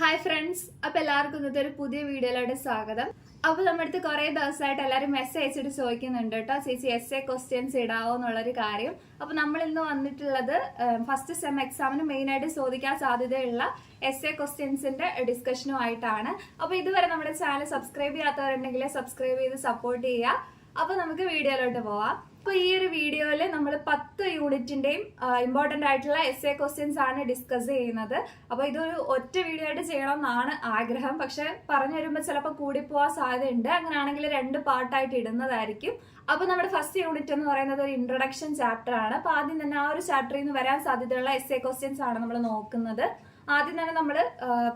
Hi friends, അപ്പോൾ എല്ലാവർക്കും ഇന്നത്തെ ഒരു പുതിയ വീഡിയോയിലോട്ട് സ്വാഗതം. അപ്പോൾ നമ്മുടെ അടുത്ത് കുറേ ദിവസമായിട്ട് എല്ലാവരും മെസ്സേജ് അയച്ചിട്ട് ചോദിക്കുന്നുണ്ട് കേട്ടോ, ചേച്ചി എസ്എ ക്വസ്റ്റ്യൻസ് ഇടാവോ എന്നുള്ളൊരു കാര്യം. അപ്പോൾ നമ്മൾ ഇന്ന് വന്നിട്ടുള്ളത് ഫസ്റ്റ് സെം എക്സാമിന് മെയിനായിട്ട് ചോദിക്കാൻ സാധ്യതയുള്ള എസ്എ ക്വസ്റ്റ്യൻസിന്റെ ഡിസ്കഷനുമായിട്ടാണ്. അപ്പോൾ ഇതുവരെ നമ്മുടെ ചാനൽ സബ്സ്ക്രൈബ് ചെയ്യാത്തവരുണ്ടെങ്കിൽ സബ്സ്ക്രൈബ് ചെയ്ത് സപ്പോർട്ട് ചെയ്യുക. അപ്പോൾ നമുക്ക് വീഡിയോയിലോട്ട് പോവാം. അപ്പോൾ ഈ ഒരു വീഡിയോയിൽ നമ്മൾ 10 യൂണിറ്റിന്റെയും ഇമ്പോർട്ടന്റ് ആയിട്ടുള്ള എസ്എ ക്വസ്റ്റ്യൻസ് ആണ് ഡിസ്കസ് ചെയ്യുന്നത്. അപ്പോൾ ഇതൊരു ഒറ്റ വീഡിയോ ആയിട്ട് ചെയ്യണമെന്നാണ് ആഗ്രഹം, പക്ഷെ പറഞ്ഞു വരുമ്പോൾ ചിലപ്പോൾ കൂടിപ്പോവാൻ സാധ്യതയുണ്ട്. അങ്ങനെയാണെങ്കിൽ 2 പാർട്ടായിട്ട് ഇടുന്നതായിരിക്കും. അപ്പോൾ നമ്മുടെ ഫസ്റ്റ് യൂണിറ്റ് എന്ന് പറയുന്നത് ഒരു ഇൻട്രൊഡക്ഷൻ ചാപ്റ്റർ ആണ്. അപ്പോൾ ആദ്യം തന്നെ ആ ഒരു ചാപ്റ്ററിൽ നിന്ന് വരാൻ സാധ്യതയുള്ള എസ്എ ക്വസ്റ്റ്യൻസ് ആണ് നമ്മൾ നോക്കുന്നത്. ആദ്യം തന്നെ നമ്മൾ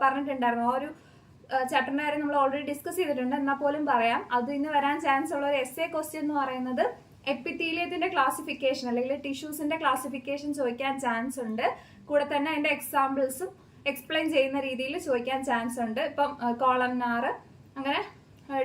പറഞ്ഞിട്ടുണ്ടായിരുന്നു, ആ ഒരു ചാപ്റ്ററിന്റെ കാര്യം നമ്മൾ ഓൾറെഡി ഡിസ്കസ് ചെയ്തിട്ടുണ്ട്, എന്നാൽ പോലും പറയാം. അതിൽ നിന്ന് വരാൻ ചാൻസ് ഉള്ള ഒരു എസ്എ ക്വസ്റ്റ്യൻ എന്ന് പറയുന്നത് എപ്പിത്തീലിയത്തിന്റെ ക്ലാസിഫിക്കേഷൻ അല്ലെങ്കിൽ ടിഷ്യൂസിന്റെ ക്ലാസിഫിക്കേഷൻ ചോദിക്കാൻ ചാൻസ് ഉണ്ട്. കൂടെ തന്നെ അതിന്റെ എക്സാമ്പിൾസും എക്സ്പ്ലെയിൻ ചെയ്യുന്ന രീതിയിൽ ചോദിക്കാൻ ചാൻസ് ഉണ്ട്. ഇപ്പം കോളംനാർ അങ്ങനെ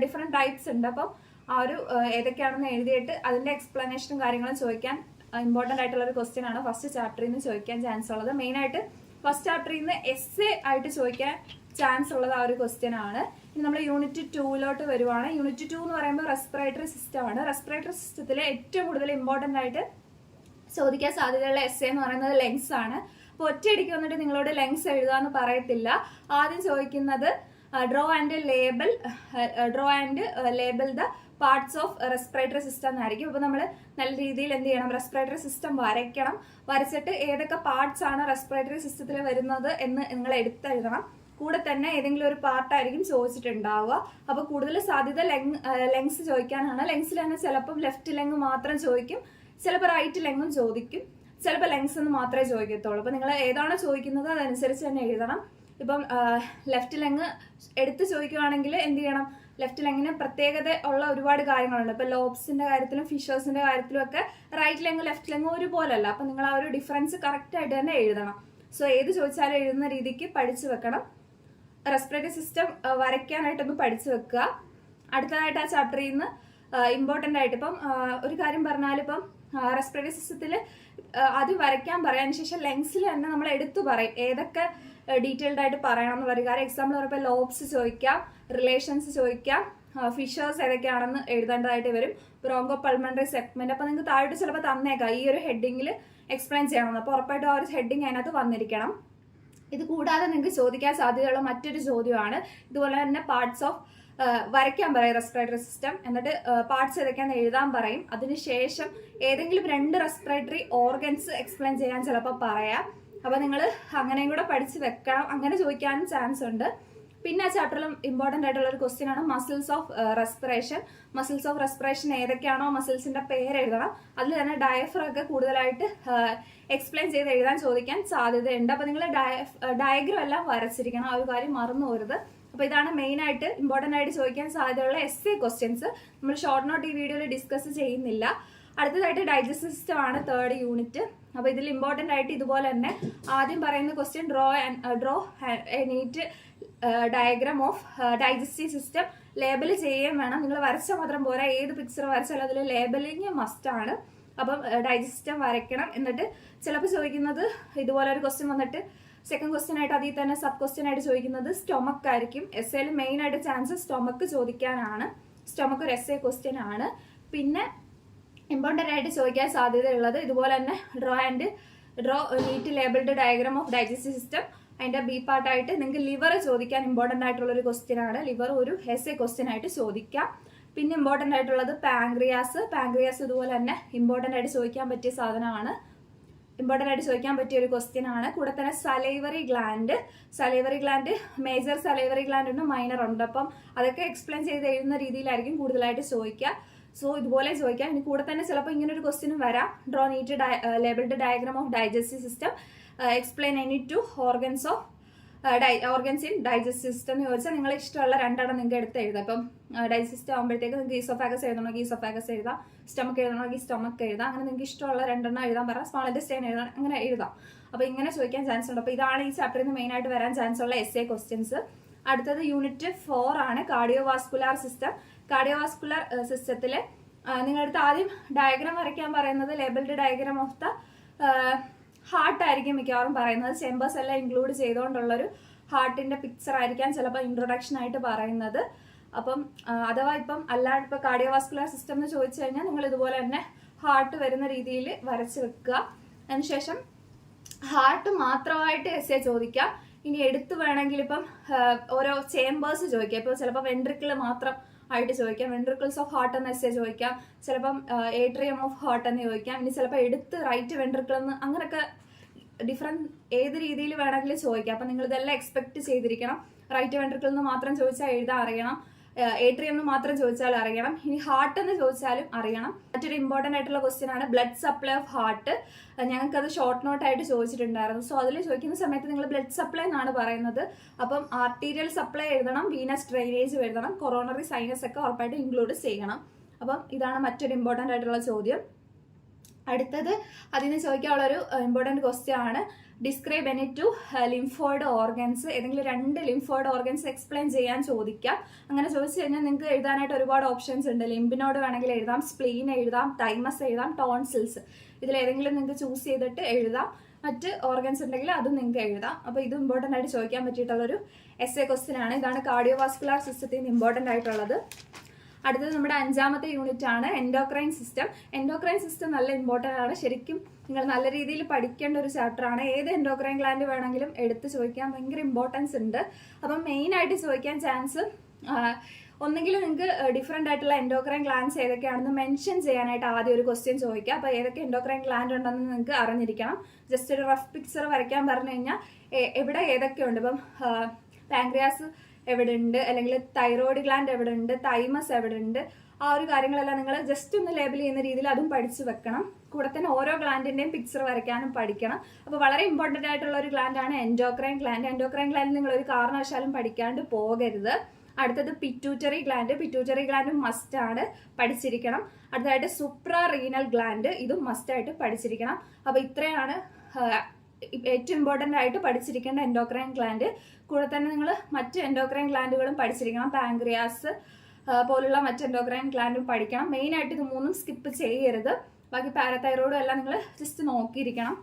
ഡിഫറെന്റ് ടൈപ്സ് ഉണ്ട്. അപ്പം ആ ഒരു ഏതൊക്കെയാണെന്ന് എഴുതിയിട്ട് അതിന്റെ എക്സ്പ്ലനേഷനും കാര്യങ്ങളും ചോദിക്കാൻ ഇമ്പോർട്ടന്റ് ആയിട്ടുള്ള ഒരു ക്വസ്റ്റ്യൻ ആണ് ഫസ്റ്റ് ചാപ്റ്ററിൽ നിന്ന് ചോദിക്കാൻ ചാൻസ് ഉള്ളത്. മെയിൻ ആയിട്ട് ഫസ്റ്റ് ചാപ്റ്ററിൽ നിന്ന് എസ്എ ആയിട്ട് ചോദിക്കാൻ ചാൻസ് ഉള്ളത് ആ ഒരു ക്വസ്റ്റ്യൻ ആണ്. ഇനി നമ്മൾ യൂണിറ്റ് 2 വരുവാണ്. യൂണിറ്റ് 2 എന്ന് പറയുമ്പോൾ റെസ്പിറേറ്ററി സിസ്റ്റം ആണ്. റെസ്പിറേറ്ററി സിസ്റ്റത്തിലെ ഏറ്റവും കൂടുതൽ ഇമ്പോർട്ടന്റ് ആയിട്ട് ചോദിക്കാൻ സാധ്യതയുള്ള എസ്എ എന്ന് പറയുന്നത് ലെങ്സ് ആണ്. അപ്പോൾ ഒറ്റയടിക്ക് വന്നിട്ട് നിങ്ങളോട് ലെങ്സ് എഴുതാന്ന് പറയത്തില്ല. ആദ്യം ചോദിക്കുന്നത് draw and label the parts of respiratory system എന്നായിരിക്കും. അപ്പോൾ നമ്മൾ നല്ല രീതിയിൽ എന്ത് ചെയ്യണം, റെസ്പിറേറ്ററി സിസ്റ്റം വരയ്ക്കണം. വരച്ചിട്ട് ഏതൊക്കെ പാർട്സ് ആണ് റെസ്പിറേറ്ററി സിസ്റ്റത്തിൽ വരുന്നത് എന്ന് നിങ്ങൾ എടുത്തെഴുതണം. കൂടെ തന്നെ ഏതെങ്കിലും ഒരു പാർട്ടായിരിക്കും ചോദിച്ചിട്ടുണ്ടാവുക. അപ്പൊ കൂടുതൽ സാധ്യത ലെങ്സ് ചോദിക്കാനാണ്. ലെങ്സിൽ തന്നെ ചിലപ്പോൾ ലെഫ്റ്റ് ലെങ് മാത്രം ചോദിക്കും, ചിലപ്പോൾ റൈറ്റ് ലെങ്ങും ചോദിക്കും, ചിലപ്പോൾ ലെങ്സ് എന്ന് മാത്രമേ ചോദിക്കത്തുള്ളൂ. അപ്പൊ നിങ്ങൾ ഏതാണോ ചോദിക്കുന്നത് അതനുസരിച്ച് തന്നെ എഴുതണം. ഇപ്പം ലെഫ്റ്റ് ലെങ് എടുത്ത് ചോദിക്കുവാണെങ്കിൽ എന്ത് ചെയ്യണം, ലെഫ്റ്റ് ലെങ്ങിന് പ്രത്യേകത ഉള്ള ഒരുപാട് കാര്യങ്ങളുണ്ട്. ഇപ്പൊ ലോബ്സിന്റെ കാര്യത്തിലും ഫിഷേഴ്സിന്റെ കാര്യത്തിലും ഒക്കെ റൈറ്റ് ലെങ് ലെഫ്റ്റ് ലെങ് ഒരുപോലല്ല. അപ്പൊ നിങ്ങൾ ആ ഒരു ഡിഫറൻസ് കറക്റ്റ് ആയിട്ട് തന്നെ എഴുതണം. സോ ഏത് ചോദിച്ചാലും എഴുതുന്ന രീതിക്ക് പഠിച്ചു വെക്കണം. റെസ്പിറേറ്ററി സിസ്റ്റം വരയ്ക്കാനായിട്ടൊന്ന് പഠിച്ചു വെക്കുക. അടുത്തതായിട്ട് ആ ചാപ്റ്ററിൽ നിന്ന് ഇമ്പോർട്ടന്റ് ആയിട്ട് ഇപ്പം ഒരു കാര്യം പറഞ്ഞാൽ ഇപ്പം റെസ്പിറേറ്ററി സിസ്റ്റത്തിൽ ആദ്യം വരയ്ക്കാൻ പറയാൻ ശേഷം ലെങ്സിൽ തന്നെ നമ്മൾ എടുത്തു പറയും ഏതൊക്കെ ഡീറ്റെയിൽഡ് ആയിട്ട് പറയണം എന്ന് പറയും. കാരണം എക്സാമ്പിൾ പറയുമ്പോൾ ലോബ്സ് ചോദിക്കാം, റിലേഷൻസ് ചോദിക്കാം, ഫിഷേഴ്സ് ഏതൊക്കെയാണെന്ന് എഴുതേണ്ടതായിട്ട് വരും, ബ്രോങ്കോ പൾമണറി സെഗ്മെന്റ്. അപ്പൊ നിങ്ങൾക്ക് താഴോട്ട് ചിലപ്പോൾ തന്നേക്കാം ഈ ഒരു ഹെഡിങ്ങിൽ എക്സ്പ്ലെയിൻ ചെയ്യണമെന്ന്. അപ്പോൾ ഉറപ്പായിട്ടും ആ ഒരു ഹെഡിങ് അതിനകത്ത് വന്നിരിക്കണം. ഇത് കൂടാതെ നിങ്ങൾക്ക് ചോദിക്കാൻ സാധ്യതയുള്ള മറ്റൊരു ചോദ്യമാണ് ഇതുപോലെ തന്നെ പാർട്സ് ഓഫ് വരയ്ക്കാൻ പറയും റെസ്പിറേറ്ററി സിസ്റ്റം, എന്നിട്ട് പാർട്സ് ഏതൊക്കെയാന്ന് എഴുതാൻ പറയും. അതിനുശേഷം ഏതെങ്കിലും 2 റെസ്പിറേറ്ററി ഓർഗൻസ് എക്സ്പ്ലെയിൻ ചെയ്യാൻ ചിലപ്പോൾ പറയാം. അപ്പൊ നിങ്ങൾ അങ്ങനെയും കൂടെ പഠിച്ച് വെക്കണം. അങ്ങനെ ചോദിക്കാനും ചാൻസ് ഉണ്ട്. പിന്നെ ആ ചാപ്റ്ററിലും ഇമ്പോർട്ടന്റ് ആയിട്ടുള്ള ഒരു ക്വസ്റ്റ്യൻ ആണ് muscles of respiration. Muscles of respiration ഏതൊക്കെയാണോ മസിൽസിന്റെ പേര് എഴുതണം. അതിൽ തന്നെ ഡയഫ്രം ഒക്കെ കൂടുതലായിട്ട് എക്സ്പ്ലെയിൻ ചെയ്ത് എഴുതാൻ ചോദിക്കാൻ സാധ്യതയുണ്ട്. അപ്പൊ നിങ്ങൾ ഡയഗ്രം എല്ലാം വരച്ചിരിക്കണം, ആ ഒരു കാര്യം മറന്നു പോരുത്. അപ്പൊ ഇതാണ് മെയിൻ ആയിട്ട് ഇമ്പോർട്ടന്റ് ആയിട്ട് ചോദിക്കാൻ സാധ്യതയുള്ള എസ്എ ക്വസ്റ്റ്യൻസ്. നമ്മൾ ഷോർട്ട് നോട്ട് ഈ വീഡിയോയിൽ ഡിസ്കസ് ചെയ്യുന്നില്ല. അടുത്തതായിട്ട് ഡൈജസ്റ്റീവ് സിസ്റ്റം ആണ് 3rd യൂണിറ്റ്. അപ്പൊ ഇതിൽ ഇമ്പോർട്ടന്റ് ആയിട്ട് ഇതുപോലെ തന്നെ ആദ്യം പറയുന്ന question draw neat diagram of digestive system. Label ചെയ്യുകയും വേണം. നിങ്ങൾ വരച്ചാൽ മാത്രം പോരാ, ഏത് പിക്ചർ വരച്ചാലും അതിൽ ലേബലിങ് മസ്റ്റ് ആണ്. അപ്പം ഡൈജസ്റ്റീവ് സിസ്റ്റം വരയ്ക്കണം. എന്നിട്ട് ചിലപ്പോൾ ചോദിക്കുന്നത് ഇതുപോലെ ഒരു ക്വസ്റ്റ്യൻ വന്നിട്ട് സെക്കൻഡ് ക്വസ്റ്റ്യൻ ആയിട്ട് അതിൽ തന്നെ സബ് ക്വസ്റ്റ്യൻ ആയിട്ട് ചോദിക്കുന്നത് സ്റ്റൊമക്ക് ആയിരിക്കും. എസ്എയിൽ മെയിൻ ആയിട്ട് ചാൻസ് സ്റ്റൊമക്ക് ചോദിക്കാനാണ്. സ്റ്റൊമക്ക് ഒരു എസ്എ ക്വസ്റ്റ്യൻ ആണ്. പിന്നെ ഇമ്പോർട്ടന്റ് ആയിട്ട് ചോദിക്കാൻ സാധ്യതയുള്ളത് ഇതുപോലെ തന്നെ draw neat labelled diagram of digestive system. അതിന്റെ ബി പാർട്ടായിട്ട് നിങ്ങൾക്ക് ലിവർ ചോദിക്കാൻ ഇമ്പോർട്ടന്റ് ആയിട്ടുള്ള ഒരു ക്വസ്റ്റ്യൻ ആണ്. ലിവർ ഒരു എസ്എ ക്വസ്റ്റ്യൻ ആയിട്ട് ചോദിക്കാം. പിന്നെ ഇമ്പോർട്ടന്റ് ആയിട്ടുള്ളത് പാങ്ക്രിയാസ്. പാങ്ക്രിയാസ് ഇതുപോലെ തന്നെ ഇമ്പോർട്ടന്റ് ആയിട്ട് ചോദിക്കാൻ പറ്റിയ സാധനമാണ്, ഇമ്പോർട്ടന്റ് ആയിട്ട് ചോദിക്കാൻ പറ്റിയ ഒരു ക്വസ്റ്റ്യൻ ആണ്. കൂടെ തന്നെ salivary gland. Salivary gland major salivary gland ഉണ്ട്, മൈനർ ഉണ്ട്. അപ്പം അതൊക്കെ എക്സ്പ്ലെയിൻ ചെയ്ത് എഴുതുന്ന രീതിയിലായിരിക്കും കൂടുതലായിട്ട് ചോദിക്കുക. സോ ഇതുപോലെ ചോദിക്കാം. ഇനി കൂടെ തന്നെ ചിലപ്പോൾ ഇങ്ങനെ ഒരു ക്വസ്റ്റ്യനും വരാം, draw neat labelled diagram of digestive system, explain any 2 organs in digestive system എന്ന് ചോദിച്ചാൽ നിങ്ങൾ ഇഷ്ടമുള്ള 2 നിങ്ങൾക്ക് എടുത്ത് എഴുതാം. ഇപ്പം ഡൈജസ്റ്റീവ് ആകുമ്പോഴത്തേക്ക് നിങ്ങൾക്ക് ഈസോഫാഗസ് എഴുതണമെങ്കിൽ ഈസോഫാഗസ് എഴുതാം, സ്റ്റൊമക്ക് എഴുതണമെങ്കിൽ സ്റ്റൊമക്ക് എഴുതാം. അങ്ങനെ നിങ്ങൾക്ക് ഇഷ്ടമുള്ള 2 എഴുതാൻ പറയാം. സ്മോൾ ഇൻറ്റെസ്റ്റൈൻ എഴുതാൻ അങ്ങനെ എഴുതാം. അപ്പൊ ഇങ്ങനെ ചോദിക്കാൻ ചാൻസ് ഉണ്ട്. അപ്പൊ ഇതാണ് ഈ ചാപ്റ്ററിൽ നിന്ന് മെയിൻ ആയിട്ട് വരാൻ ചാൻസ് ഉള്ള എസ്എ ക്വസ്റ്റ്യൻസ്. അടുത്തത് യൂണിറ്റ് 4 ആണ് കാർഡിയോവാസ്കുലാർ സിസ്റ്റം. കാർഡിയോവാസ്കുലർ സിസ്റ്റത്തില് നിങ്ങളടുത്ത് ആദ്യം ഡയഗ്രാം വരയ്ക്കാൻ പറയുന്നത് labelled diagram of the heart ആയിരിക്കും മിക്കവാറും പറയുന്നത്. ചെമ്പേഴ്സ് എല്ലാം ഇൻക്ലൂഡ് ചെയ്തുകൊണ്ടുള്ളൊരു ഹാർട്ടിന്റെ പിക്ചർ ആയിരിക്കാം ചിലപ്പോൾ ഇൻട്രൊഡക്ഷൻ ആയിട്ട് പറയുന്നത്. അപ്പം അഥവാ ഇപ്പം അല്ലാണ്ട് ഇപ്പൊ കാർഡിയോവാസ്കുലർ സിസ്റ്റം എന്ന് ചോദിച്ചു കഴിഞ്ഞാൽ നിങ്ങൾ ഇതുപോലെ തന്നെ ഹാർട്ട് വരുന്ന രീതിയിൽ വരച്ച് വെക്കുക. അതിനുശേഷം ഹാർട്ട് മാത്രമായിട്ട് എസ്സേ ചോദിക്കാം. ഇനി എടുത്തു വേണമെങ്കിൽ ഇപ്പം ഓരോ ചേംബേഴ്സ് ചോദിക്കാം. ഇപ്പോൾ ചിലപ്പോൾ വെൻട്രിക്കിൾ മാത്രം ആയിട്ട് ചോദിക്കാം, വെൻട്രിക്കിൾസ് ഓഫ് ഹാർട്ട് എന്ന എസ്സേ ചോദിക്കാം, ചിലപ്പം ഏട്രിയം ഓഫ് ഹാർട്ട് എന്ന് ചോദിക്കാം. ഇനി ചിലപ്പോൾ എടുത്ത് റൈറ്റ് വെൻട്രിക്കിൾ എന്ന്, അങ്ങനെയൊക്കെ ഡിഫറെന്റ് ഏത് രീതിയിൽ വേണമെങ്കിലും ചോദിക്കാം. അപ്പം നിങ്ങൾ ഇതെല്ലാം എക്സ്പെക്ട് ചെയ്തിരിക്കണം. റൈറ്റ് വെൻട്രിക്കിൾ എന്ന് മാത്രം ചോദിച്ചാൽ എഴുതാൻ അറിയണം, ഏട്രിയം എന്ന് മാത്രം ചോദിച്ചാൽ അറിയണം, ഇനി ഹാർട്ട് എന്ന് ചോദിച്ചാലും അറിയണം. മറ്റൊരു ഇമ്പോർട്ടന്റ് ആയിട്ടുള്ള ക്വസ്റ്റ്യൻ ആണ് ബ്ലഡ് സപ്ലൈ ഓഫ് ഹാർട്ട്. ഞങ്ങൾക്ക് അത് ഷോർട്ട് നോട്ട് ആയിട്ട് ചോദിച്ചിട്ടുണ്ടായിരുന്നു. സോ അതിൽ ചോദിക്കുന്ന സമയത്ത് നിങ്ങൾ ബ്ലഡ് സപ്ലൈ എന്നാണ് പറയുന്നത്. അപ്പം ആർട്ടീരിയൽ സപ്ലൈ എഴുതണം, വീനസ് ഡ്രെയിനേജ് എഴുതണം, കൊറോണറി സൈനസ് ഒക്കെ ഉറപ്പായിട്ട് ഇൻക്ലൂഡ് ചെയ്യണം. അപ്പം ഇതാണ് മറ്റൊരു ഇമ്പോർട്ടന്റ് ആയിട്ടുള്ള ചോദ്യം. അടുത്തത് അതിന് ചോദിക്കാനുള്ളൊരു ഇമ്പോർട്ടന്റ് ക്വസ്റ്റ്യൻ ആണ് describe any two lymphoid organs. ഏതെങ്കിലും 2 ലിംഫോയിഡ് ഓർഗൻസ് എക്സ്പ്ലെയിൻ ചെയ്യാൻ ചോദിക്കാം. അങ്ങനെ ചോദിച്ചു കഴിഞ്ഞാൽ നിങ്ങൾക്ക് എഴുതാനായിട്ട് ഒരുപാട് ഓപ്ഷൻസ് ഉണ്ട്. ലിംബിനോട് വേണമെങ്കിൽ എഴുതാം, സ്പ്ലീൻ എഴുതാം, തൈമസ് എഴുതാം, ടോൺസിൽസ്. ഇതിലേതെങ്കിലും നിങ്ങൾക്ക് ചൂസ് ചെയ്തിട്ട് എഴുതാം. മറ്റ് ഓർഗൻസ് ഉണ്ടെങ്കിൽ അതും നിങ്ങൾക്ക് എഴുതാം. അപ്പോൾ ഇത് ഇമ്പോർട്ടൻ്റ് ആയിട്ട് ചോദിക്കാൻ പറ്റിയിട്ടുള്ളൊരു എസ്സേ ക്വസ്റ്റ്യൻ ആണ്. ഇതാണ് കാർഡിയോവാസ്കുലർ സിസ്റ്റത്തിൽ നിന്ന് ഇമ്പോർട്ടൻ്റ് ആയിട്ടുള്ളത്. അടുത്തത് നമ്മുടെ 5ാമത്തെ യൂണിറ്റ് ആണ് എൻഡോക്രൈൻ സിസ്റ്റം. എൻഡോക്രൈൻ സിസ്റ്റം നല്ല ഇമ്പോർട്ടൻ്റ് ആണ്. ശരിക്കും നിങ്ങൾ നല്ല രീതിയിൽ പഠിക്കേണ്ട ഒരു ചാപ്റ്റർ ആണ്. ഏത് എൻഡോക്രൈൻ ഗ്ലാൻഡ് വേണമെങ്കിലും എടുത്ത് ചോദിക്കാൻ ഭയങ്കര ഇമ്പോർട്ടൻസ് ഉണ്ട്. അപ്പം മെയിൻ ആയിട്ട് ചോദിക്കാൻ ചാൻസ് ഒന്നെങ്കിൽ നിങ്ങൾക്ക് ഡിഫറെൻ്റ് ആയിട്ടുള്ള എൻഡോക്രൈൻ ഗ്ലാൻഡ്സ് ഏതൊക്കെയാണെന്ന് മെൻഷൻ ചെയ്യാനായിട്ട് ആദ്യം ഒരു ക്വസ്റ്റ്യൻ ചോദിക്കുക. അപ്പോൾ ഏതൊക്കെ എൻഡോക്രൈൻ ഗ്ലാൻഡ് ഉണ്ടെന്ന് നിങ്ങൾക്ക് അറിഞ്ഞിരിക്കണം. ജസ്റ്റ് ഒരു റഫ് പിക്ചർ വരയ്ക്കാൻ പറഞ്ഞു കഴിഞ്ഞാൽ എവിടെ ഏതൊക്കെയുണ്ട്. ഇപ്പം പാൻക്രിയാസ് എവിടെ ഉണ്ട്, അല്ലെങ്കിൽ തൈറോയ്ഡ് ഗ്ലാൻഡ് എവിടെ ഉണ്ട്, തൈമസ് എവിടെ ഉണ്ട്, ആ ഒരു കാര്യങ്ങളെല്ലാം നിങ്ങൾ ജസ്റ്റ് ഒന്ന് ലേബിൾ ചെയ്യുന്ന രീതിയിൽ അതും പഠിച്ചു വെക്കണം. കൂടെ തന്നെ ഓരോ ഗ്ലാൻഡിന്റെയും പിക്ചർ വരയ്ക്കാനും പഠിക്കണം. അപ്പോൾ വളരെ ഇമ്പോർട്ടൻ്റ് ആയിട്ടുള്ള ഒരു ഗ്ലാൻഡ് ആണ് എൻഡോക്രൈൻ ഗ്ലാൻഡ്. എൻഡോക്രൈൻ ഗ്ലാൻഡ് നിങ്ങൾ ഒരു കാരണവശാലും പഠിക്കാണ്ട് പോകരുത്. അടുത്തത് pituitary gland. Pituitary gland must ആണ്, പഠിച്ചിരിക്കണം. അടുത്തതായിട്ട് സുപ്രാ റീനൽ ഗ്ലാൻഡ്, ഇതും മസ്റ്റ് ആയിട്ട് പഠിച്ചിരിക്കണം. അപ്പോൾ ഇത്രയാണ് ഏറ്റവും ഇമ്പോർട്ടൻ്റ് ആയിട്ട് പഠിച്ചിരിക്കേണ്ട എൻഡോക്രൈൻ ഗ്ലാൻഡ്. കൂടെ തന്നെ നിങ്ങൾ മറ്റ് എൻഡോക്രൈൻ ഗ്ലാൻഡുകളും പഠിച്ചിരിക്കണം. പാൻക്രിയാസ് പോലുള്ള മറ്റ് എൻഡോക്രൈൻ ഗ്ലാൻഡും പഠിക്കണം. മെയിൻ ആയിട്ട് ഇത് 3ഉം സ്കിപ്പ് ചെയ്യരുത്. ബാക്കി പാരതൈറോയിഡും എല്ലാം നിങ്ങൾ ജസ്റ്റ് നോക്കിയിരിക്കണം.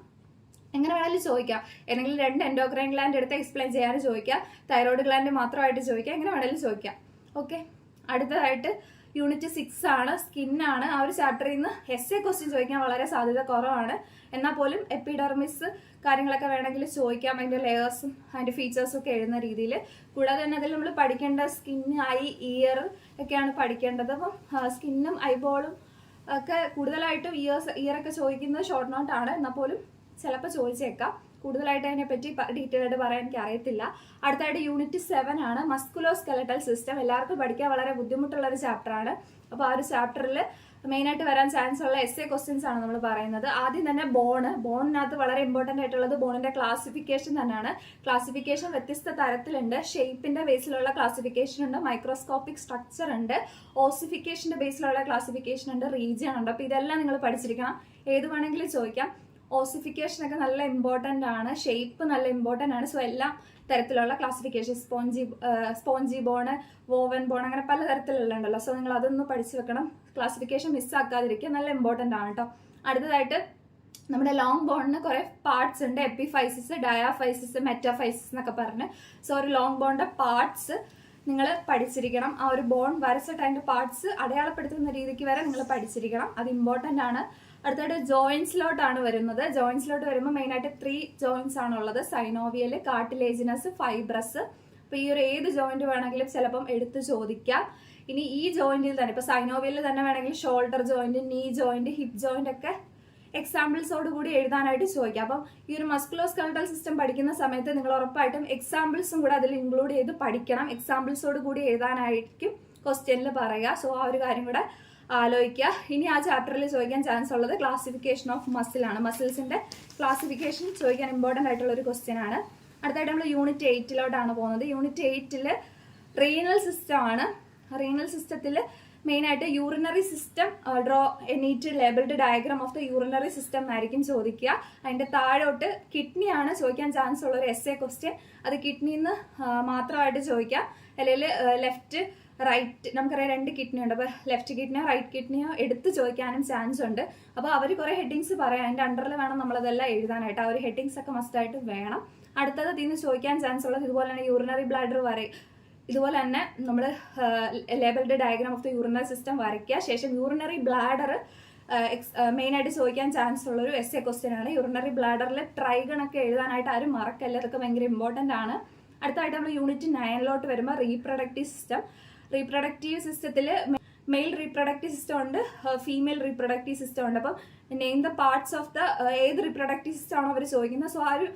എങ്ങനെ വേണമെങ്കിലും ചോദിക്കാം. ഏതെങ്കിലും 2 എൻഡോക്രൈൻ ഗ്ലാൻഡ് എടുത്ത് എക്സ്പ്ലെയിൻ ചെയ്യാൻ ചോദിക്കാം, തൈറോയ്ഡ് ഗ്ലാൻഡ് മാത്രമായിട്ട് ചോദിക്കാം, എങ്ങനെ വേണമെങ്കിലും ചോദിക്കാം. ഓക്കെ, അടുത്തതായിട്ട് യൂണിറ്റ് 6 ആണ്, സ്കിന്നാണ്. ആ ഒരു ചാപ്റ്ററിൽ നിന്ന് എസ്സേ ക്വസ്റ്റ്യൻ ചോദിക്കാൻ വളരെ സാധ്യത കുറവാണ്. എന്നാൽ പോലും എപ്പിഡെർമിസ് കാര്യങ്ങളൊക്കെ വേണമെങ്കിൽ ചോദിക്കാം, അതിൻ്റെ ലെയേഴ്സും അതിൻ്റെ ഫീച്ചേഴ്സും ഒക്കെ എഴുതുന്ന രീതിയിൽ. കൂടാതെ തന്നെ അതിൽ നമ്മൾ പഠിക്കേണ്ട സ്കിന്ന്, ഐ, ഇയർ ഒക്കെയാണ് പഠിക്കേണ്ടത്. അപ്പം സ്കിന്നും ഐബോളും ഒക്കെ കൂടുതലായിട്ടും ഇയറൊക്കെ ചോദിക്കുന്നത് ഷോർട്ട് നോട്ടാണ്. എന്നാൽ പോലും ചിലപ്പോൾ ചോദിച്ചേക്കാം. കൂടുതലായിട്ട് അതിനെപ്പറ്റി ഡീറ്റെയിൽ ആയിട്ട് പറയാൻ എനിക്ക് അറിയത്തില്ല. അടുത്തായിട്ട് യൂണിറ്റ് 7 ആണ്, മസ്കുലോ സ്കെലറ്റൽ സിസ്റ്റം. എല്ലാവർക്കും പഠിക്കാൻ വളരെ ബുദ്ധിമുട്ടുള്ള ഒരു ചാപ്റ്റർ ആണ്. അപ്പോൾ ആ ഒരു ചാപ്റ്ററിൽ മെയിനായിട്ട് വരാൻ ചാൻസ് ഉള്ള എസ്സേ ക്വസ്റ്റ്യൻസ് ആണ് നമ്മൾ പറയുന്നത്. ആദ്യം തന്നെ ബോണിനകത്ത് വളരെ ഇമ്പോർട്ടൻ്റ് ആയിട്ടുള്ളത് ബോണിന്റെ ക്ലാസിഫിക്കേഷൻ തന്നെയാണ്. ക്ലാസിഫിക്കേഷൻ വ്യത്യസ്ത തരത്തിലുണ്ട്. ഷേപ്പിന്റെ ബേസിലുള്ള ക്ലാസിഫിക്കേഷൻ ഉണ്ട്, മൈക്രോസ്കോപ്പിക് സ്ട്രക്ചർ ഉണ്ട്, ഓസിഫിക്കേഷന്റെ ബേസിലുള്ള ക്ലാസിഫിക്കേഷൻ ഉണ്ട്, റീജിയൻ ഉണ്ട്. അപ്പോൾ ഇതെല്ലാം നിങ്ങൾ പഠിച്ചിരിക്കണം. ഏത് വേണമെങ്കിലും ചോദിക്കാം. ഓസിഫിക്കേഷൻ ഒക്കെ നല്ല ഇമ്പോർട്ടൻ്റ് ആണ്, ഷേപ്പ് നല്ല ഇമ്പോർട്ടൻ്റ് ആണ്. സോ എല്ലാ തരത്തിലുള്ള classification, spongy bone, woven bone, അങ്ങനെ പല തരത്തിലുള്ളതുണ്ടല്ലോ. സോ നിങ്ങൾ അതൊന്ന് പഠിച്ചു വെക്കണം. ക്ലാസിഫിക്കേഷൻ മിസ്സാക്കാതിരിക്കുക, നല്ല ഇമ്പോർട്ടൻ്റ് ആണ് കേട്ടോ. അടുത്തതായിട്ട് നമ്മുടെ ലോങ് ബോണിന് കുറെ പാർട്സ് ഉണ്ട്, എപ്പിഫൈസിസ്, ഡയാഫൈസിസ്, മെറ്റാഫൈസിസ് എന്നൊക്കെ പറഞ്ഞ്. സോ ഒരു ലോങ് ബോണിന്റെ പാർട്സ് നിങ്ങൾ പഠിച്ചിരിക്കണം. ആ ഒരു ബോൺ വരച്ചിട്ട് അതിന്റെ പാർട്സ് അടയാളപ്പെടുത്തുന്ന രീതിക്ക് വരെ നിങ്ങൾ പഠിച്ചിരിക്കണം. അത് ഇമ്പോർട്ടൻ്റ് ആണ്. അടുത്തായിട്ട് ജോയിൻസിലോട്ടാണ് വരുന്നത്. ജോയിൻസിലോട്ട് വരുമ്പോൾ മെയിനായിട്ട് 3 ജോയിൻസ് ആണുള്ളത്, സൈനോവിയൽ, കാർട്ടിലേജിനസ്, ഫൈബ്രസ്. അപ്പോൾ ഈ ഒരു ഏത് ജോയിന്റ് വേണമെങ്കിലും ചിലപ്പം എടുത്ത് ചോദിക്കാം. ഇനി ഈ ജോയിന്റിൽ തന്നെ ഇപ്പോൾ സൈനോവിയലിൽ തന്നെ വേണമെങ്കിൽ ഷോൾഡർ ജോയിന്റ്, നീ ജോയിന്റ്, ഹിപ്പ് ജോയിന്റ് ഒക്കെ എക്സാമ്പിൾസോട് കൂടി എഴുതാനായിട്ട് ചോദിക്കാം. അപ്പം ഈ ഒരു മസ്കുലോ സ്കെലറ്റൽ സിസ്റ്റം പഠിക്കുന്ന സമയത്ത് നിങ്ങൾ ഉറപ്പായിട്ടും എക്സാമ്പിൾസും കൂടെ അതിൽ ഇൻക്ലൂഡ് ചെയ്ത് പഠിക്കണം. എക്സാമ്പിൾസോട് കൂടി എഴുതാനായിരിക്കും ക്വസ്റ്റ്യനിൽ പറയുക. സോ ആ ഒരു കാര്യം കൂടെ ആലോചിക്കുക. ഇനി ആ ചാപ്റ്ററിൽ ചോദിക്കാൻ ചാൻസ് ഉള്ളത് ക്ലാസിഫിക്കേഷൻ ഓഫ് മസിലാണ്. മസിൽസിന്റെ ക്ലാസിഫിക്കേഷൻ ചോദിക്കാൻ ഇമ്പോർട്ടൻ്റ് ആയിട്ടുള്ള ഒരു ക്വസ്റ്റ്യൻ ആണ്. അടുത്തായിട്ട് നമ്മൾ യൂണിറ്റ് 8 പോകുന്നത്. യൂണിറ്റ് 8 റീനൽ സിസ്റ്റം ആണ്. റീനൽ സിസ്റ്റത്തിൽ മെയിനായിട്ട് urinary system draw a neat labelled diagram of the urinary system എന്നായിരിക്കും ചോദിക്കുക. അതിന്റെ താഴോട്ട് കിഡ്നിയാണ് ചോദിക്കാൻ ചാൻസ് ഉള്ള ഒരു എസ്സേ ക്വസ്റ്റ്യൻ. അത് കിഡ്നിന്ന് മാത്രമായിട്ട് ചോദിക്കാം, അല്ലെങ്കിൽ ലെഫ്റ്റ് റൈറ്റ്, നമുക്കറിയാം 2 കിഡ്നി ഉണ്ട്. അപ്പോൾ ലെഫ്റ്റ് കിഡ്നിയോ റൈറ്റ് കിഡ്നിയോ എടുത്ത് ചോദിക്കാനും ചാൻസ് ഉണ്ട്. അപ്പോൾ അവർ കുറേ ഹെഡിങ്സ് പറയാം, അതിൻ്റെ അണ്ടറിൽ വേണം നമ്മളതെല്ലാം എഴുതാനായിട്ട്. ആ ഒരു ഹെഡിങ്സ് ഒക്കെ മസ്റ്റായിട്ട് വേണം. അടുത്തത് ഇതിന് ചോദിക്കാൻ ചാൻസ് ഉള്ളത് ഇതുപോലെ തന്നെ യൂറിനറി ബ്ലാഡർ ഇതുപോലെ തന്നെ നമ്മൾ labelled diagram of the urinary system വരയ്ക്കുക. ശേഷം യൂറിനറി ബ്ലാഡർ മെയിനായിട്ട് ചോദിക്കാൻ ചാൻസ് ഉള്ളൊരു എസ്എ ക്വസ്റ്റ്യൻ ആണ്. യൂറിനറി ബ്ലാഡറിൽ ട്രൈഗണൊക്കെ എഴുതാനായിട്ട് ആരും മറക്കല്ല, അതൊക്കെ ഭയങ്കര ഇമ്പോർട്ടൻ്റ് ആണ്. അടുത്തായിട്ട് നമ്മൾ യൂണിറ്റ് 9 വരുമ്പോൾ റീപ്രൊഡക്റ്റീവ് സിസ്റ്റത്തിൽ മെയിൽ റീപ്രൊഡക്റ്റീവ് സിസ്റ്റം ഉണ്ട്, ഫീമെയിൽ റീപ്രൊഡക്റ്റീവ് സിസ്റ്റം ഉണ്ട്. അപ്പം name the parts of the ഏത് റീപ്രൊഡക്റ്റീവ് സിസ്റ്റം ആണോ അവർ ചോദിക്കുന്നത്. സോ ആ ഒരു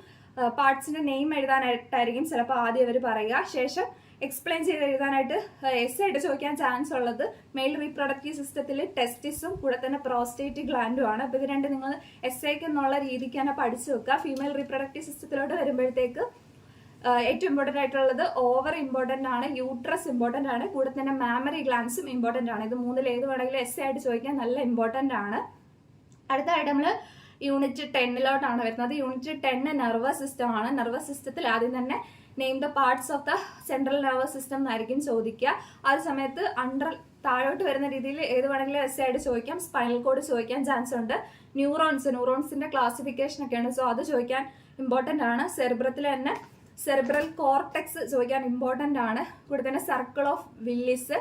പാർട്സിന്റെ നെയിം എഴുതാനായിട്ടായിരിക്കും ചിലപ്പോൾ ആദ്യം അവർ പറയുക. ശേഷം എക്സ്പ്ലെയിൻ ചെയ്ത് എഴുതാനായിട്ട് എസ് ആയിട്ട് ചോദിക്കാൻ ചാൻസ് ഉള്ളത് മെയിൽ റീപ്രൊഡക്റ്റീവ് സിസ്റ്റത്തിൽ ടെസ്റ്റിസും കൂടെ തന്നെ പ്രോസ്റ്റേറ്റ് ഗ്ലാൻഡും ആണ്. അപ്പോൾ ഇത് രണ്ട് നിങ്ങൾ എസ് ഐക്ക് എന്നുള്ള രീതിക്ക് തന്നെ പഠിച്ചു വെക്കുക. ഫീമെയിൽ റീപ്രൊഡക്റ്റീവ് സിസ്റ്റത്തിലോട്ട് വരുമ്പോഴത്തേക്ക് ഏറ്റവും ഇമ്പോർട്ടൻ്റ് ആയിട്ടുള്ളത് ഓവർ ഇമ്പോർട്ടൻ്റ് ആണ്, യൂട്രസ് ഇമ്പോർട്ടൻ്റ് ആണ്, കൂടെ തന്നെ മാമറി ഗ്ലാൻസും ഇമ്പോർട്ടൻ്റ് ആണ്. ഇത് മൂന്നിൽ ഏത് വേണമെങ്കിലും എസ് ആയിട്ട് ചോദിക്കാൻ നല്ല ഇമ്പോർട്ടൻ്റ് ആണ്. അടുത്തതായിട്ട് നമ്മൾ യൂണിറ്റ് 10 വരുന്നത്. യൂണിറ്റ് 10 നെർവസ് സിസ്റ്റം ആണ്. നെർവസ് സിസ്റ്റത്തിൽ ആദ്യം തന്നെ name the parts of the central nervous system എന്നായിരിക്കും ചോദിക്കുക. ആ സമയത്ത് താഴോട്ട് വരുന്ന രീതിയിൽ ഏത് വേണമെങ്കിലും എസ് ആയിട്ട് ചോദിക്കാം. സ്പൈനൽ കോഡ് ചോദിക്കാൻ ചാൻസ് ഉണ്ട്. ന്യൂറോൺസിന്റെ ക്ലാസിഫിക്കേഷൻ ഒക്കെയാണ്, സോ അത് ചോദിക്കാൻ ഇമ്പോർട്ടൻ്റ് ആണ്. സെറിബ്രത്തിൽ തന്നെ സെറിബ്രൽ കോർട്ടെക്സ് ചോദിക്കാൻ ഇമ്പോർട്ടൻ്റ് ആണ്. കൂടെ തന്നെ സർക്കിൾ ഓഫ് വില്ലിസ്,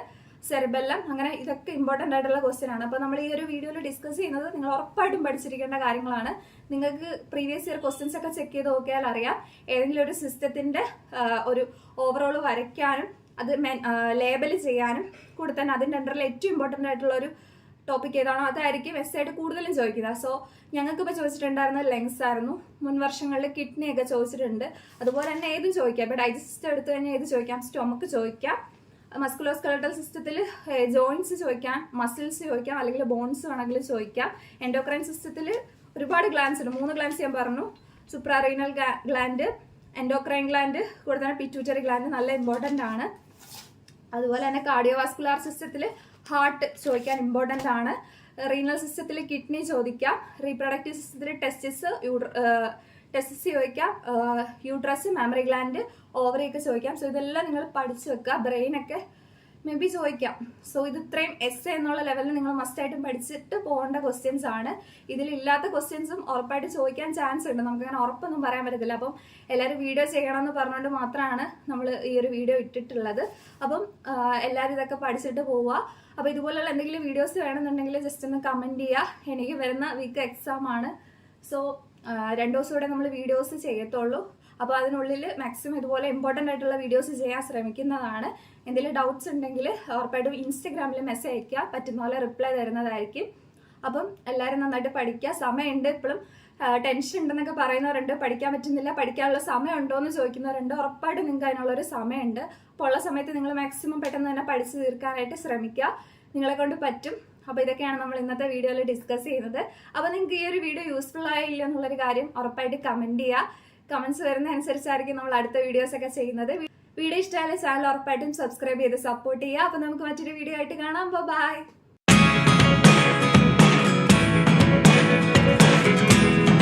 സെറിബെല്ലം, അങ്ങനെ ഇതൊക്കെ ഇമ്പോർട്ടൻ്റ് ആയിട്ടുള്ള ക്വസ്റ്റ്യൻ ആണ്. അപ്പോൾ നമ്മൾ ഈ ഒരു വീഡിയോയിൽ ഡിസ്കസ് ചെയ്യുന്നത് നിങ്ങൾ ഉറപ്പായിട്ടും പഠിച്ചിരിക്കേണ്ട കാര്യങ്ങളാണ്. നിങ്ങൾക്ക് പ്രീവിയസ് ഇയർ ക്വസ്റ്റ്യൻസ് ഒക്കെ ചെക്ക് ചെയ്ത് നോക്കിയാൽ അറിയാം. ഏതെങ്കിലും ഒരു സിസ്റ്റത്തിന്റെ ഒരു ഓവറോൾ വരയ്ക്കാനും അത് ലേബൽ ചെയ്യാനും കൂടെ തന്നെ അതിൻ്റെ അണ്ടറിൽ ഏറ്റവും ഇമ്പോർട്ടൻ്റ് ആയിട്ടുള്ള ഒരു ടോപ്പിക് ഏതാണോ അതായിരിക്കും എസ് ആയിട്ട് കൂടുതലും ചോദിക്കുന്നത്. സോ ഞങ്ങൾക്ക് ഇപ്പോൾ ചോദിച്ചിട്ടുണ്ടായിരുന്നത് ലെങ്സ് ആയിരുന്നു. മുൻ വർഷങ്ങളിൽ കിഡ്നി ഒക്കെ ചോദിച്ചിട്ടുണ്ട്. അതുപോലെ തന്നെ ഏതും ചോദിക്കാം. ഇപ്പോൾ ഡൈജസ്റ്റ് സിസ്റ്റം എടുത്തു കഴിഞ്ഞാൽ ഏത് ചോദിക്കാം, സ്റ്റൊമക്ക് ചോദിക്കാം, മസ്കുലോസ്കെലറ്റൽ സിസ്റ്റത്തിൽ ജോയിന്റ്സ് ചോദിക്കാം, മസിൽസ് ചോദിക്കാം, അല്ലെങ്കിൽ ബോൺസ് വേണമെങ്കിൽ ചോദിക്കാം. എൻഡോക്രൈൻ സിസ്റ്റത്തിൽ ഒരുപാട് ഗ്ലാൻസ് ഉണ്ട്. 3 ഗ്ലാൻസ് ഞാൻ പറഞ്ഞു. സുപ്രാറീനൽ ഗ്ലാൻഡ്, എൻഡോക്രൈൻ ഗ്ലാൻഡ്, കൂടെ തന്നെ പിറ്റ്യൂട്ടറി ഗ്ലാൻഡ് നല്ല ഇമ്പോർട്ടൻ്റ് ആണ്. അതുപോലെ തന്നെ കാർഡിയോവാസ്കുലാർ സിസ്റ്റത്തിൽ ഹാർട്ട് ചോദിക്കാൻ ഇമ്പോർട്ടൻ്റ് ആണ്. റീനൽ സിസ്റ്റത്തിൽ കിഡ്നി ചോദിക്കാം. റീപ്രൊഡക്റ്റീവ് സിസ്റ്റത്തിൽ ടെസ്റ്റിസ് ചോദിക്കാം, യൂട്രസ്, മാമറി ഗ്ലാൻഡ്, ഓവറി ഒക്കെ ചോദിക്കാം. സോ ഇതെല്ലാം നിങ്ങൾ പഠിച്ചു വെക്കുക. ബ്രെയിനൊക്കെ മേ ബി ചോദിക്കാം. സോ ഇത് ഇത്രയും എസ് എന്നുള്ള ലെവലിൽ നിങ്ങൾ മസ്റ്റായിട്ടും പഠിച്ചിട്ട് പോകേണ്ട ക്വസ്റ്റ്യൻസ് ആണ്. ഇതിലില്ലാത്ത ക്വസ്റ്റ്യൻസും ഉറപ്പായിട്ട് ചോദിക്കാൻ ചാൻസ് ഉണ്ട്. നമുക്കങ്ങനെ ഉറപ്പൊന്നും പറയാൻ പറ്റത്തില്ല. അപ്പം എല്ലാവരും വീഡിയോ ചെയ്യണമെന്ന് പറഞ്ഞുകൊണ്ട് മാത്രമാണ് നമ്മൾ ഈ ഒരു വീഡിയോ ഇട്ടിട്ടുള്ളത്. അപ്പം എല്ലാവരും ഇതൊക്കെ പഠിച്ചിട്ട് പോവുക. അപ്പോൾ ഇതുപോലുള്ള എന്തെങ്കിലും വീഡിയോസ് വേണമെന്നുണ്ടെങ്കിൽ ജസ്റ്റ് ഒന്ന് കമൻറ്റ് ചെയ്യുക. എനിക്ക് വരുന്ന വീക്ക് എക്സാം ആണ്. സോ 2 ദിവസം കൂടെ നമ്മൾ വീഡിയോസ് ചെയ്യത്തുള്ളൂ. അപ്പോൾ അതിനുള്ളിൽ മാക്സിമം ഇതുപോലെ ഇമ്പോർട്ടൻ്റ് ആയിട്ടുള്ള വീഡിയോസ് ചെയ്യാൻ ശ്രമിക്കുന്നതാണ്. എന്തെങ്കിലും ഡൗട്ട്സ് ഉണ്ടെങ്കിൽ ഉറപ്പായിട്ടും ഇൻസ്റ്റഗ്രാമിൽ മെസ്സേജ് അയയ്ക്കുക. പറ്റുന്ന പോലെ റിപ്ലൈ തരുന്നതായിരിക്കും. അപ്പം എല്ലാവരും നന്നായിട്ട് പഠിക്കുക. സമയമുണ്ട്. ഇപ്പോഴും ടെൻഷൻ ഉണ്ടെന്നൊക്കെ പറയുന്നവരുണ്ട്. പഠിക്കാൻ പറ്റുന്നില്ല, പഠിക്കാനുള്ള സമയം ഉണ്ടോ എന്ന് ചോദിക്കുന്നവരുണ്ട്. ഉറപ്പായിട്ടും നിങ്ങൾക്ക് അതിനുള്ളൊരു സമയമുണ്ട്. അപ്പോൾ ഉള്ള സമയത്ത് നിങ്ങൾ മാക്സിമം പെട്ടെന്ന് തന്നെ പഠിച്ച് തീർക്കാനായിട്ട് ശ്രമിക്കുക. നിങ്ങളെ കൊണ്ട് പറ്റും. അപ്പോൾ ഇതൊക്കെയാണ് നമ്മൾ ഇന്നത്തെ വീഡിയോയിൽ ഡിസ്കസ് ചെയ്യുന്നത്. അപ്പോൾ നിങ്ങൾക്ക് ഈ ഒരു വീഡിയോ യൂസ്ഫുൾ ആയില്ല എന്നുള്ളൊരു കാര്യം ഉറപ്പായിട്ട് കമൻറ്റ് ചെയ്യുക. കമൻറ്റ്സ് വരുന്നതനുസരിച്ചായിരിക്കും നമ്മൾ അടുത്ത വീഡിയോസ് ഒക്കെ ചെയ്യുന്നത്. വീഡിയോ ഇഷ്ടമായാലും ചാനൽ ഉറപ്പായിട്ടും സബ്സ്ക്രൈബ് ചെയ്ത് സപ്പോർട്ട് ചെയ്യുക. അപ്പോൾ നമുക്ക് മറ്റൊരു വീഡിയോ ആയിട്ട് കാണാം. ബൈ.